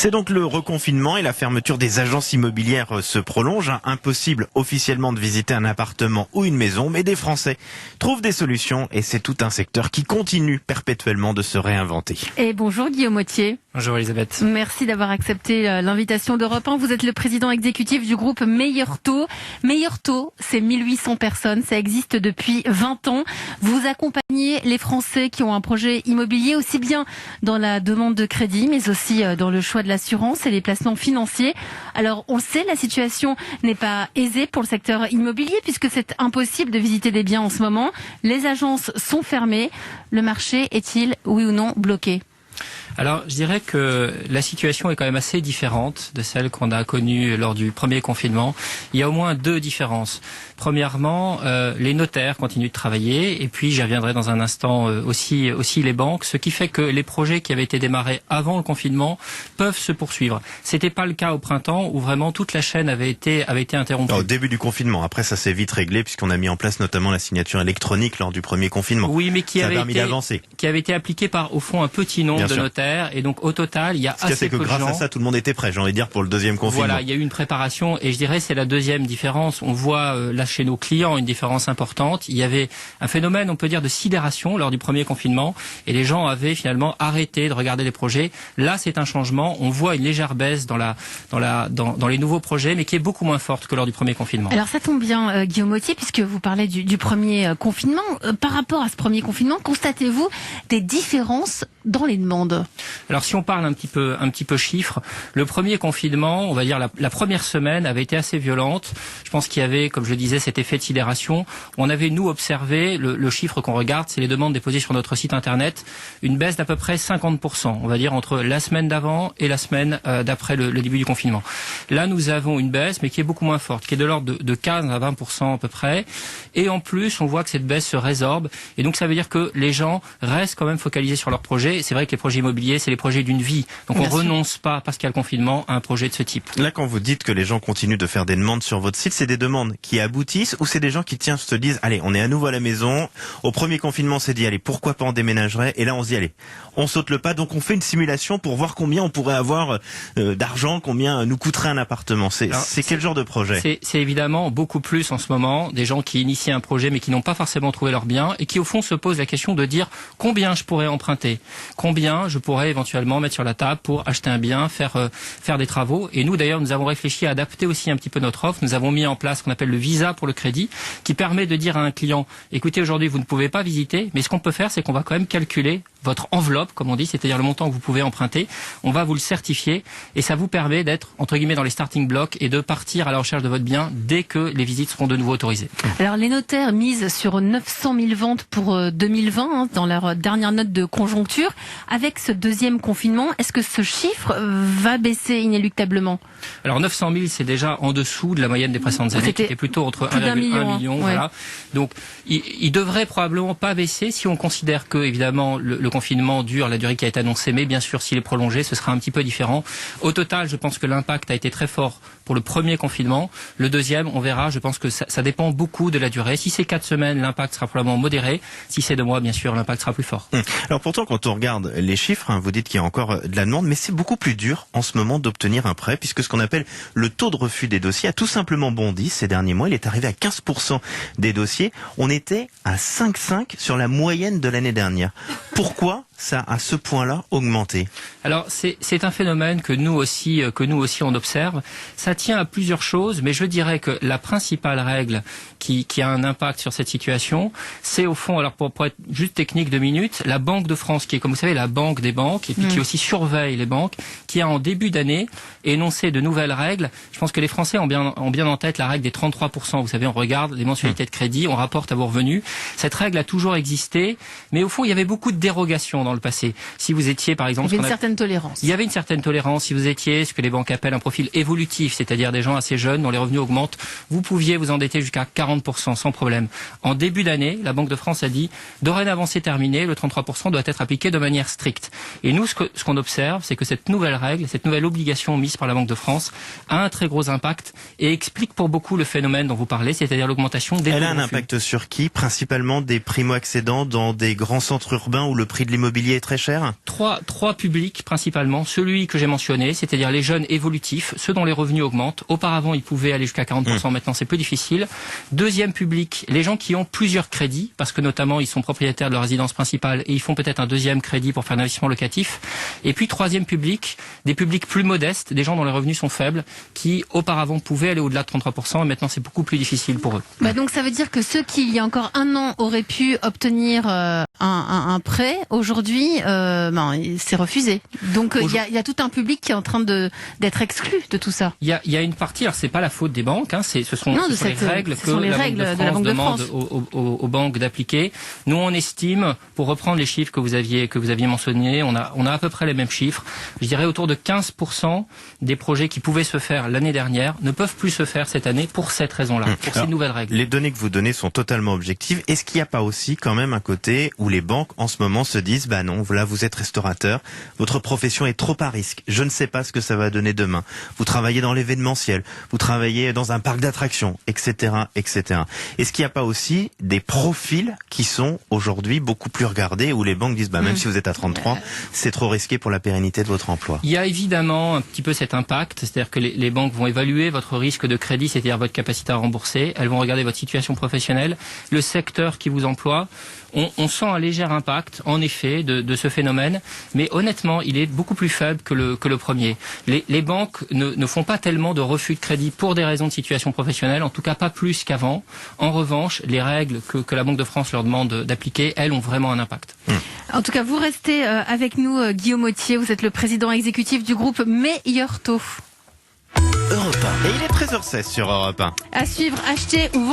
C'est donc le reconfinement et la fermeture des agences immobilières se prolongent. Impossible officiellement de visiter un appartement ou une maison, mais des Français trouvent des solutions et c'est tout un secteur qui continue perpétuellement de se réinventer. Et bonjour Guillaume Autier. Bonjour Elisabeth. Merci d'avoir accepté l'invitation d'Europe 1. Vous êtes le président exécutif du groupe Meilleur Taux. Meilleur Taux, c'est 1800 personnes, ça existe depuis 20 ans. Vous accompagnez les Français qui ont un projet immobilier aussi bien dans la demande de crédit, mais aussi dans le choix de l'assurance et les placements financiers. Alors on le sait, la situation n'est pas aisée pour le secteur immobilier puisque c'est impossible de visiter des biens en ce moment. Les agences sont fermées. Le marché est-il, oui ou non, bloqué ? Alors, je dirais que la situation est quand même assez différente de celle qu'on a connue lors du premier confinement. Il y a au moins deux différences. Premièrement, les notaires continuent de travailler et puis j'y reviendrai dans un instant aussi les banques, ce qui fait que les projets qui avaient été démarrés avant le confinement peuvent se poursuivre. C'était pas le cas au printemps où vraiment toute la chaîne avait été interrompue. Au début du confinement, après ça s'est vite réglé puisqu'on a mis en place notamment la signature électronique lors du premier confinement. Oui, mais qui avait été appliquée par au fond un petit nombre de notaires. Et donc au total, il y a assez peu de gens. Grâce à ça, tout le monde était prêt, j'ai envie de dire, pour le deuxième confinement. Voilà, il y a eu une préparation et je dirais c'est la deuxième différence. On voit là chez nos clients une différence importante. Il y avait un phénomène, on peut dire, de sidération lors du premier confinement et les gens avaient finalement arrêté de regarder les projets. Là, c'est un changement. On voit une légère baisse dans les nouveaux projets, mais qui est beaucoup moins forte que lors du premier confinement. Alors ça tombe bien, Guillaume Autier, puisque vous parlez du premier confinement. Par rapport à ce premier confinement, constatez-vous des différences dans les demandes ? Alors si on parle un petit peu chiffres, le premier confinement, on va dire la première semaine avait été assez violente. Je pense qu'il y avait, comme je le disais, cet effet de sidération. On avait, nous, observé, le chiffre qu'on regarde, c'est les demandes déposées sur notre site internet, une baisse d'à peu près 50%, on va dire, entre la semaine d'avant et la semaine d'après le début du confinement. Là, nous avons une baisse, mais qui est beaucoup moins forte, qui est de l'ordre de 15 à 20% à peu près. Et en plus, on voit que cette baisse se résorbe. Et donc, ça veut dire que les gens restent quand même focalisés sur leurs projets. C'est vrai que les projets immobiliers, c'est les projets d'une vie. Donc on renonce pas, parce qu'il y a le confinement, à un projet de ce type. Là, quand vous dites que les gens continuent de faire des demandes sur votre site, c'est des demandes qui aboutissent ou c'est des gens qui se disent, allez, on est à nouveau à la maison. Au premier confinement, on s'est dit, allez, pourquoi pas on déménagerait? Et là, on se dit, allez, on saute le pas. Donc on fait une simulation pour voir combien on pourrait avoir d'argent, combien nous coûterait un appartement. C'est quel genre de projet? C'est évidemment beaucoup plus en ce moment des gens qui initient un projet mais qui n'ont pas forcément trouvé leur bien et qui au fond se posent la question de dire combien je pourrais emprunter, combien je pourrais éventuellement mettre sur la table pour acheter un bien, faire des travaux. Et nous d'ailleurs, nous avons réfléchi à adapter aussi un petit peu notre offre. Nous avons mis en place ce qu'on appelle le visa pour le crédit, qui permet de dire à un client, écoutez, aujourd'hui vous ne pouvez pas visiter, mais ce qu'on peut faire, c'est qu'on va quand même calculer votre enveloppe, comme on dit, c'est-à-dire le montant que vous pouvez emprunter. On va vous le certifier et ça vous permet d'être, entre guillemets, dans les starting blocks et de partir à la recherche de votre bien dès que les visites seront de nouveau autorisées. Alors les notaires misent sur 900 000 ventes pour 2020, dans leur dernière note de conjoncture. Avec ce deuxième confinement, est-ce que ce chiffre va baisser inéluctablement? Alors 900 000, c'est déjà en dessous de la moyenne des précédentes années, qui était plutôt entre 1,1 million. Voilà. Donc il devrait probablement pas baisser si on considère que, évidemment, le confinement dure la durée qui a été annoncée, mais bien sûr, s'il est prolongé, ce sera un petit peu différent. Au total, je pense que l'impact a été très fort pour le premier confinement. Le deuxième, on verra, je pense que ça dépend beaucoup de la durée. Si c'est 4 semaines, l'impact sera probablement modéré. Si c'est 2 mois, bien sûr, l'impact sera plus fort. Alors pourtant, quand on regarde les chiffres, vous dites qu'il y a encore de la demande, mais c'est beaucoup plus dur en ce moment d'obtenir un prêt, puisque ce qu'on appelle le taux de refus des dossiers a tout simplement bondi ces derniers mois. Il est arrivé à 15% des dossiers. On était à 5,5 sur la moyenne de l'année dernière. Pourquoi ça a à ce point-là augmenté? Alors c'est un phénomène que nous aussi on observe. Ça tient à plusieurs choses, mais je dirais que la principale règle qui a un impact sur cette situation, c'est au fond, alors pour être juste technique 2 minutes, la Banque de France, qui est, comme vous savez, la banque des banques, et puis qui aussi surveille les banques, qui a en début d'année énoncé de nouvelles règles. Je pense que les Français ont bien en tête la règle des 33%. Vous savez, on regarde les mensualités de crédit, on rapporte à vos revenus. Cette règle a toujours existé, mais au fond, il y avait beaucoup de dérogations dans le passé. Si vous étiez, par exemple... Il y avait une certaine tolérance. Il y avait une certaine tolérance. Si vous étiez ce que les banques appellent un profil évolutif, c'est-à-dire des gens assez jeunes dont les revenus augmentent, vous pouviez vous endetter jusqu'à 40% sans problème. En début d'année, la Banque de France a dit, dorénavant c'est terminé, le 33% doit être appliqué de manière stricte. Et nous, ce qu'on observe, c'est que cette nouvelle règle, cette nouvelle obligation mise par la Banque de France a un très gros impact et explique pour beaucoup le phénomène dont vous parlez, c'est-à-dire l'augmentation des... Elle a un impact sur qui? Principalement des primo-accédants dans des grands centres urbains où le prix de l'immobilier l'immobilier est très cher? Trois publics principalement. Celui que j'ai mentionné, c'est-à-dire les jeunes évolutifs, ceux dont les revenus augmentent. Auparavant, ils pouvaient aller jusqu'à 40%, maintenant c'est plus difficile. Deuxième public, les gens qui ont plusieurs crédits, parce que notamment ils sont propriétaires de leur résidence principale et ils font peut-être un deuxième crédit pour faire un investissement locatif. Et puis troisième public, des publics plus modestes, des gens dont les revenus sont faibles, qui auparavant pouvaient aller au-delà de 33% et maintenant c'est beaucoup plus difficile pour eux. Donc ça veut dire que ceux qui, il y a encore un an, auraient pu obtenir un prêt, aujourd'hui, c'est refusé. Donc il y a tout un public qui est en train d'être exclu de tout ça. Il y a une partie, alors c'est pas la faute des banques, ce sont les règles que la Banque de France demande aux banques d'appliquer. Nous on estime, pour reprendre les chiffres que vous aviez mentionnés, on a à peu près les mêmes chiffres. Je dirais autour de 15% des projets qui pouvaient se faire l'année dernière ne peuvent plus se faire cette année pour cette raison-là, pour ces nouvelles règles. Les données que vous donnez sont totalement objectives. Est-ce qu'il n'y a pas aussi quand même un côté où les banques en ce moment se disent non, voilà, vous êtes restaurateur, votre profession est trop à risque, je ne sais pas ce que ça va donner demain. Vous travaillez dans l'événementiel, vous travaillez dans un parc d'attractions, etc., etc. Est-ce qu'il n'y a pas aussi des profils qui sont aujourd'hui beaucoup plus regardés, où les banques disent même si vous êtes à 33, c'est trop risqué pour la pérennité de votre emploi? Il y a évidemment un petit peu cet impact, c'est-à-dire que les banques vont évaluer votre risque de crédit, c'est-à-dire votre capacité à rembourser, elles vont regarder votre situation professionnelle, le secteur qui vous emploie. On sent un léger impact, en effet, de ce phénomène, mais honnêtement, il est beaucoup plus faible que le premier. Les banques ne font pas tellement de refus de crédit pour des raisons de situation professionnelle, en tout cas pas plus qu'avant. En revanche, les règles que la Banque de France leur demande d'appliquer, elles ont vraiment un impact. En tout cas, vous restez avec nous, Guillaume Autier, vous êtes le président exécutif du groupe Meilleur Taux. Europe 1. Et il est 13h16 sur Europe 1. À suivre, acheter ou vendre.